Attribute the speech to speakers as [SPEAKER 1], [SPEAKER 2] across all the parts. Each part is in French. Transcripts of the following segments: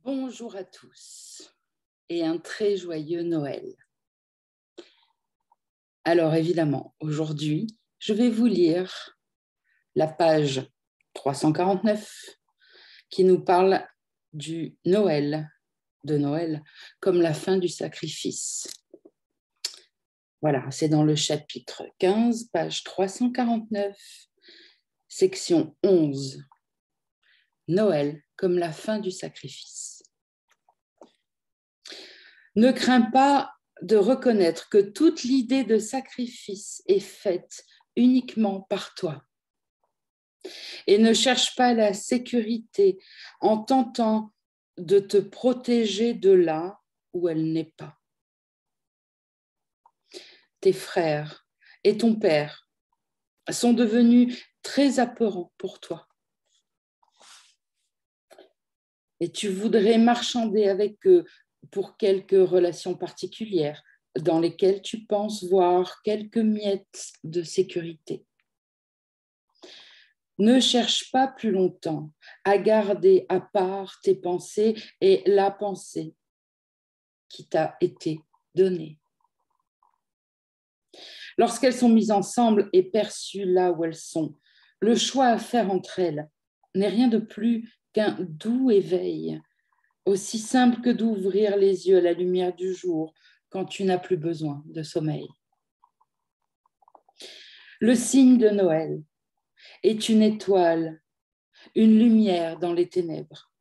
[SPEAKER 1] Bonjour à tous et un très joyeux Noël. Alors évidemment, aujourd'hui, je vais vous lire la page 349 qui nous parle du Noël, de Noël, comme la fin du sacrifice. Voilà, c'est dans le chapitre 15, page 349, section 11. Noël comme la fin du sacrifice. Ne crains pas de reconnaître que toute l'idée de sacrifice est faite uniquement par toi. Et ne cherche pas la sécurité en tentant de te protéger de là où elle n'est pas. Tes frères et ton père sont devenus très apeurants pour toi. Et tu voudrais marchander avec eux pour quelques relations particulières dans lesquelles tu penses voir quelques miettes de sécurité. Ne cherche pas plus longtemps à garder à part tes pensées et la pensée qui t'a été donnée. Lorsqu'elles sont mises ensemble et perçues là où elles sont, le choix à faire entre elles n'est rien de plus qu'un doux éveil, aussi simple que d'ouvrir les yeux à la lumière du jour quand tu n'as plus besoin de sommeil. Le signe de Noël est une étoile, une lumière dans les ténèbres.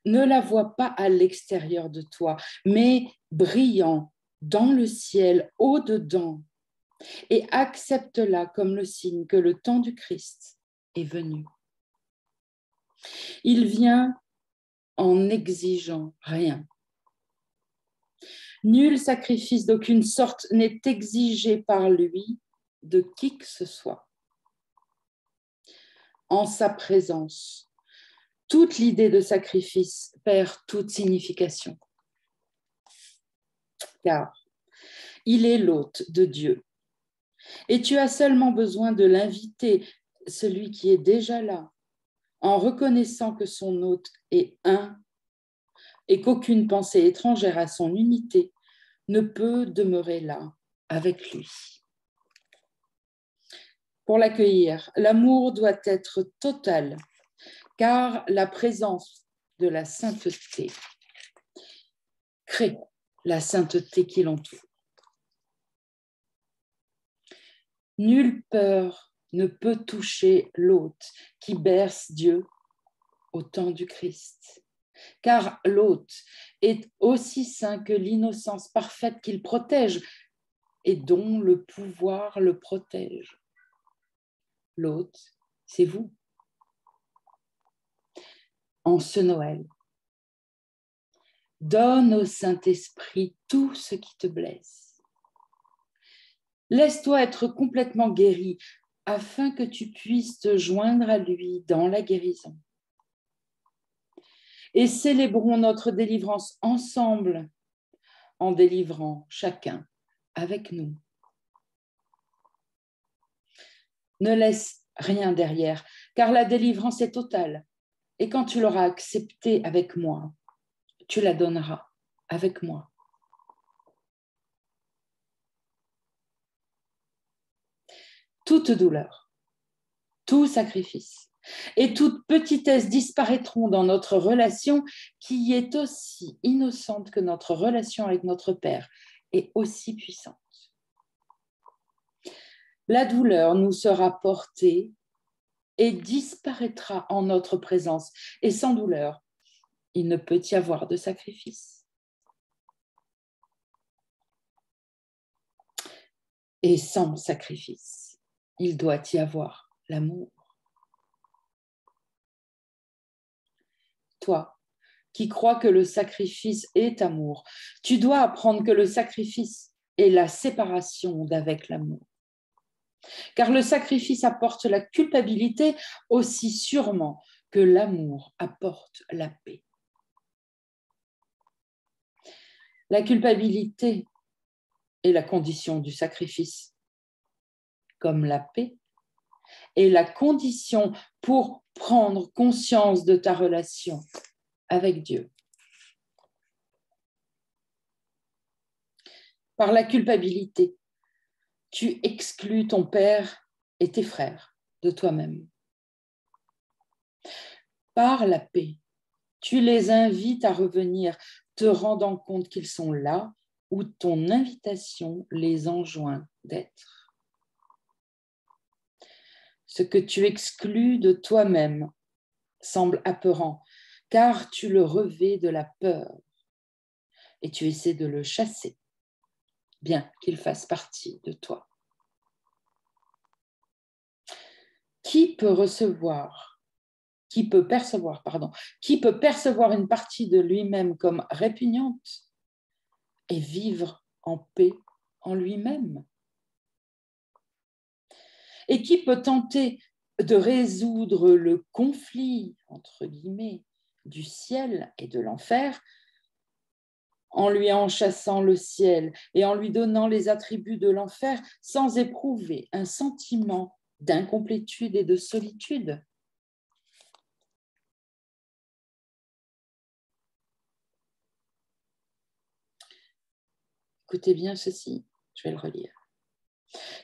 [SPEAKER 1] Ne la vois pas à l'extérieur de toi, mais brillant dans le ciel, au-dedans, et accepte-la comme le signe que le temps du Christ est venu. Il vient en n'exigeant rien. Nul sacrifice d'aucune sorte n'est exigé par lui de qui que ce soit. En sa présence, toute l'idée de sacrifice perd toute signification. Car il est l'hôte de Dieu. Et tu as seulement besoin de l'inviter, celui qui est déjà là, en reconnaissant que son hôte est un et qu'aucune pensée étrangère à son unité ne peut demeurer là avec lui. Pour l'accueillir, l'amour doit être total, car la présence de la sainteté crée la sainteté qui l'entoure. Nulle peur ne peut toucher l'hôte qui berce Dieu au temps du Christ, car l'hôte est aussi saint que l'innocence parfaite qu'il protège et dont le pouvoir le protège. L'hôte, c'est vous. En ce Noël, donne au Saint-Esprit tout ce qui te blesse. Laisse-toi être complètement guéri afin que tu puisses te joindre à lui dans la guérison. Et célébrons notre délivrance ensemble en délivrant chacun avec nous. Ne laisse rien derrière, car la délivrance est totale. Et quand tu l'auras acceptée avec moi, tu la donneras avec moi. Toute douleur, tout sacrifice et toute petitesse disparaîtront dans notre relation qui est aussi innocente que notre relation avec notre Père et aussi puissante. La douleur nous sera portée et disparaîtra en notre présence. Et sans douleur, il ne peut y avoir de sacrifice. Et sans sacrifice, il doit y avoir l'amour. Toi, qui crois que le sacrifice est amour, tu dois apprendre que le sacrifice est la séparation d'avec l'amour. Car le sacrifice apporte la culpabilité aussi sûrement que l'amour apporte la paix. La culpabilité est la condition du sacrifice, comme la paix est la condition pour prendre conscience de ta relation avec Dieu. Par la culpabilité, tu exclus ton père et tes frères de toi-même. Par la paix, tu les invites à revenir, te rendant compte qu'ils sont là où ton invitation les enjoint d'être. Ce que tu exclus de toi-même semble apeurant, car tu le revêts de la peur et tu essaies de le chasser, bien qu'il fasse partie de toi. Qui peut percevoir une partie de lui-même comme répugnante et vivre en paix en lui-même? Et qui peut tenter de résoudre le conflit, entre guillemets, du ciel et de l'enfer en lui en chassant le ciel et en lui donnant les attributs de l'enfer sans éprouver un sentiment d'incomplétude et de solitude? Écoutez bien ceci, je vais le relire.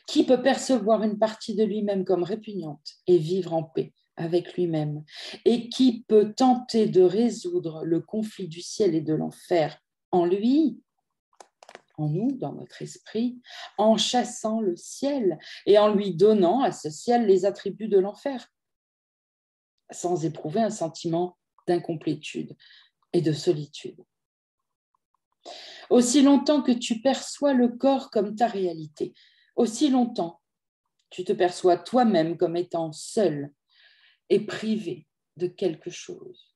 [SPEAKER 1] Qui peut percevoir une partie de lui-même comme répugnante et vivre en paix avec lui-même? Et qui peut tenter de résoudre le conflit du ciel et de l'enfer en lui, en nous, dans notre esprit, en chassant le ciel et en lui donnant à ce ciel les attributs de l'enfer, sans éprouver un sentiment d'incomplétude et de solitude? Aussi longtemps que tu perçois le corps comme ta réalité, aussi longtemps tu te perçois toi-même comme étant seul et privé de quelque chose.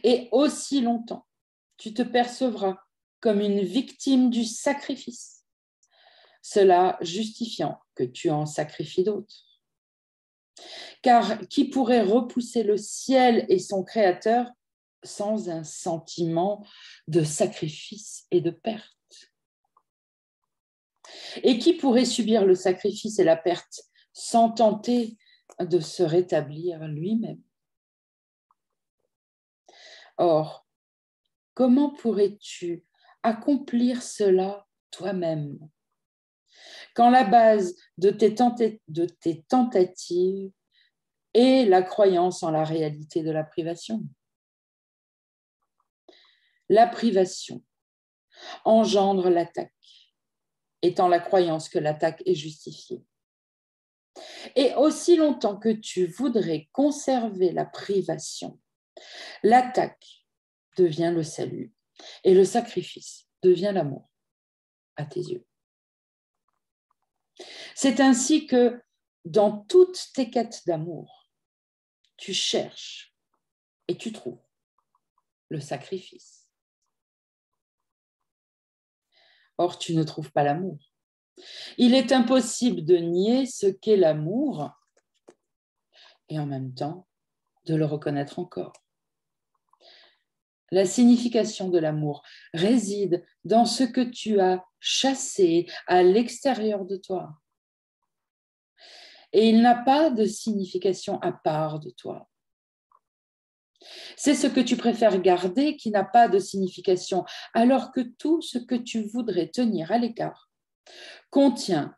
[SPEAKER 1] Et aussi longtemps, tu te percevras comme une victime du sacrifice, cela justifiant que tu en sacrifies d'autres. Car qui pourrait repousser le ciel et son Créateur sans un sentiment de sacrifice et de perte? Et qui pourrait subir le sacrifice et la perte sans tenter de se rétablir lui-même? Or, comment pourrais-tu accomplir cela toi-même quand la base de tes tentatives est la croyance en la réalité de la privation? La privation engendre l'attaque, étant la croyance que l'attaque est justifiée. Et aussi longtemps que tu voudrais conserver la privation, l'attaque devient le salut et le sacrifice devient l'amour à tes yeux. C'est ainsi que dans toutes tes quêtes d'amour, tu cherches et tu trouves le sacrifice. Or, tu ne trouves pas l'amour. Il est impossible de nier ce qu'est l'amour et en même temps de le reconnaître encore. La signification de l'amour réside dans ce que tu as chassé à l'extérieur de toi. Et il n'a pas de signification à part de toi. C'est ce que tu préfères garder qui n'a pas de signification, alors que tout ce que tu voudrais tenir à l'écart contient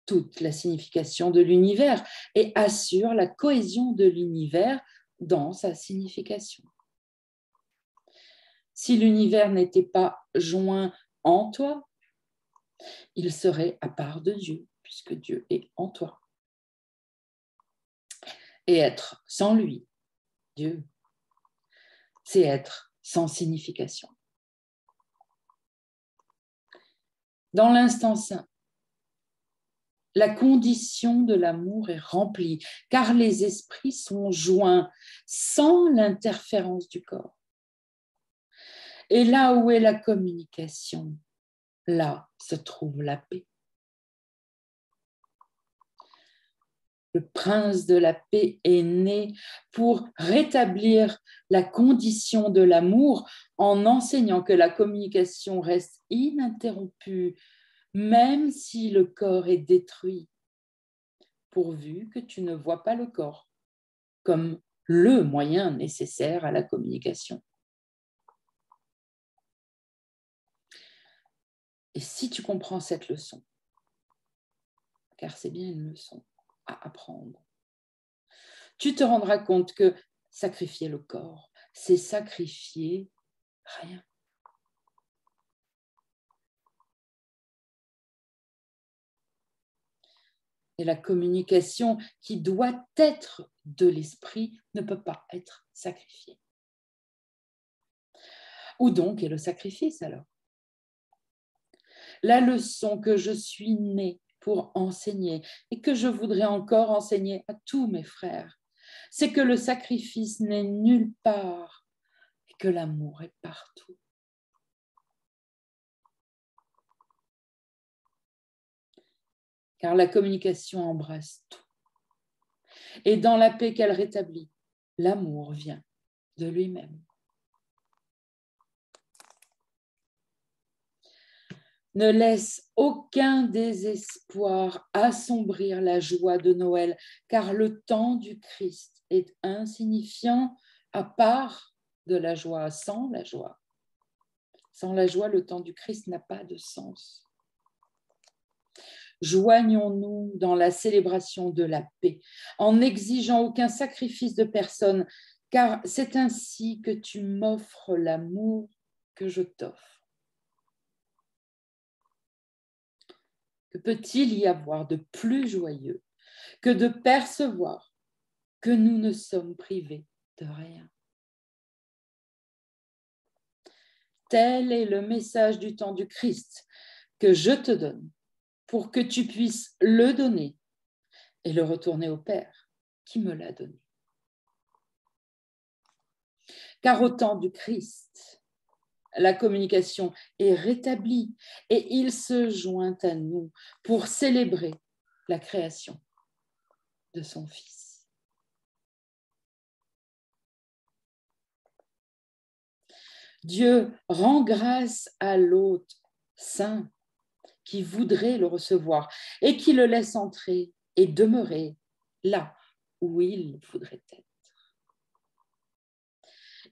[SPEAKER 1] toute la signification de l'univers et assure la cohésion de l'univers dans sa signification. Si l'univers n'était pas joint en toi, il serait à part de Dieu, puisque Dieu est en toi. Et être sans lui, Dieu, c'est être sans signification. Dans l'instant saint, la condition de l'amour est remplie, car les esprits sont joints sans l'interférence du corps. Et là où est la communication, là se trouve la paix. Le prince de la paix est né pour rétablir la condition de l'amour en enseignant que la communication reste ininterrompue, même si le corps est détruit, pourvu que tu ne vois pas le corps comme le moyen nécessaire à la communication. Et si tu comprends cette leçon, car c'est bien une leçon à apprendre, tu te rendras compte que sacrifier le corps, c'est sacrifier rien. Et la communication qui doit être de l'esprit ne peut pas être sacrifiée. Où donc est le sacrifice alors? La leçon que je suis née pour enseigner et que je voudrais encore enseigner à tous mes frères, c'est que le sacrifice n'est nulle part et que l'amour est partout. Car la communication embrasse tout. Et dans la paix qu'elle rétablit, l'amour vient de lui-même. Ne laisse aucun désespoir assombrir la joie de Noël, car le temps du Christ est insignifiant à part de la joie, sans la joie. Sans la joie, le temps du Christ n'a pas de sens. Joignons-nous dans la célébration de la paix, en n'exigeant aucun sacrifice de personne, car c'est ainsi que tu m'offres l'amour que je t'offre. Que peut-il y avoir de plus joyeux que de percevoir que nous ne sommes privés de rien? Tel est le message du temps du Christ que je te donne pour que tu puisses le donner et le retourner au Père qui me l'a donné. Car au temps du Christ, la communication est rétablie et il se joint à nous pour célébrer la création de son Fils. Dieu rend grâce à l'hôte saint qui voudrait le recevoir et qui le laisse entrer et demeurer là où il voudrait être.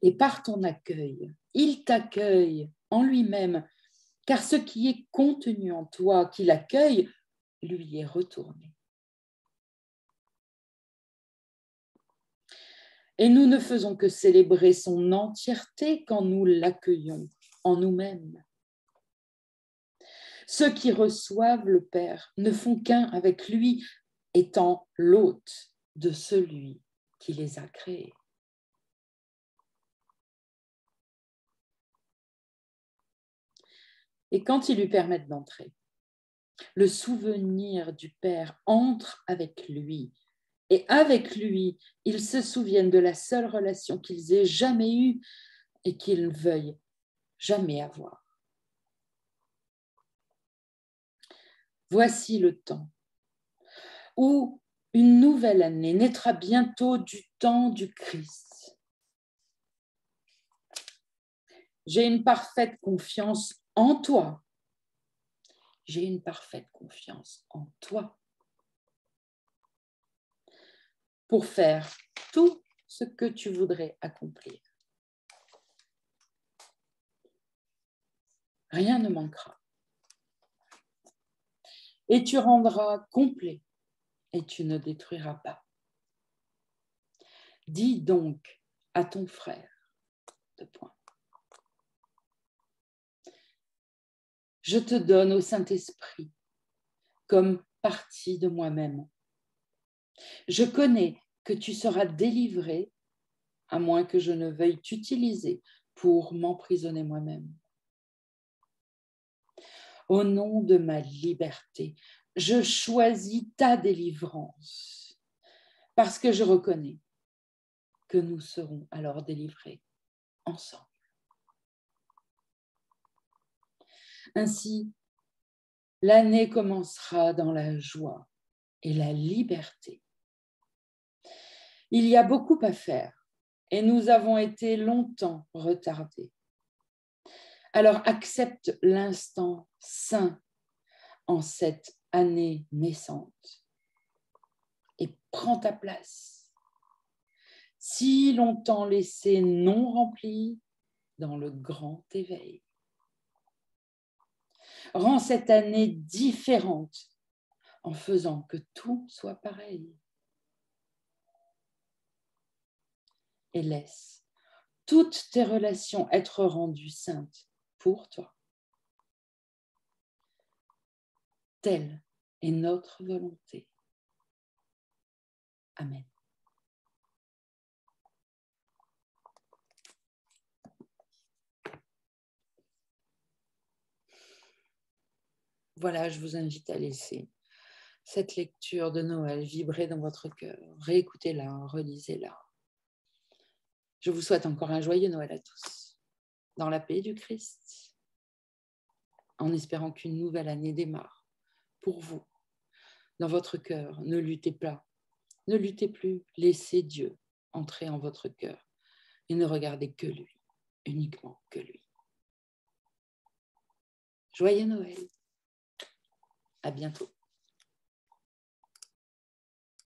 [SPEAKER 1] Et par ton accueil, il t'accueille en lui-même, car ce qui est contenu en toi, qui l'accueille, lui est retourné. Et nous ne faisons que célébrer son entièreté quand nous l'accueillons en nous-mêmes. Ceux qui reçoivent le Père ne font qu'un avec lui, étant l'hôte de celui qui les a créés. Et quand ils lui permettent d'entrer, le souvenir du Père entre avec lui. Et avec lui, ils se souviennent de la seule relation qu'ils aient jamais eue et qu'ils veuillent jamais avoir. Voici le temps où une nouvelle année naîtra bientôt du temps du Christ. J'ai une parfaite confiance en toi. J'ai une parfaite confiance en toi pour faire tout ce que tu voudrais accomplir. Rien ne manquera. Et tu rendras complet et tu ne détruiras pas. Dis donc à ton frère, je te donne au Saint-Esprit comme partie de moi-même. Je connais que tu seras délivré, à moins que je ne veuille t'utiliser pour m'emprisonner moi-même. Au nom de ma liberté, je choisis ta délivrance, parce que je reconnais que nous serons alors délivrés ensemble. Ainsi, l'année commencera dans la joie et la liberté. Il y a beaucoup à faire et nous avons été longtemps retardés. Alors accepte l'instant saint en cette année naissante et prends ta place. si longtemps laissés non remplis dans le grand éveil. Rends cette année différente en faisant que tout soit pareil. Et laisse toutes tes relations être rendues saintes pour toi. Telle est notre volonté. Amen. Voilà, je vous invite à laisser cette lecture de Noël vibrer dans votre cœur. Réécoutez-la, relisez-la. Je vous souhaite encore un joyeux Noël à tous, dans la paix du Christ, en espérant qu'une nouvelle année démarre pour vous, dans votre cœur. Ne luttez pas, ne luttez plus, laissez Dieu entrer en votre cœur et ne regardez que lui, uniquement que lui. Joyeux Noël, à bientôt.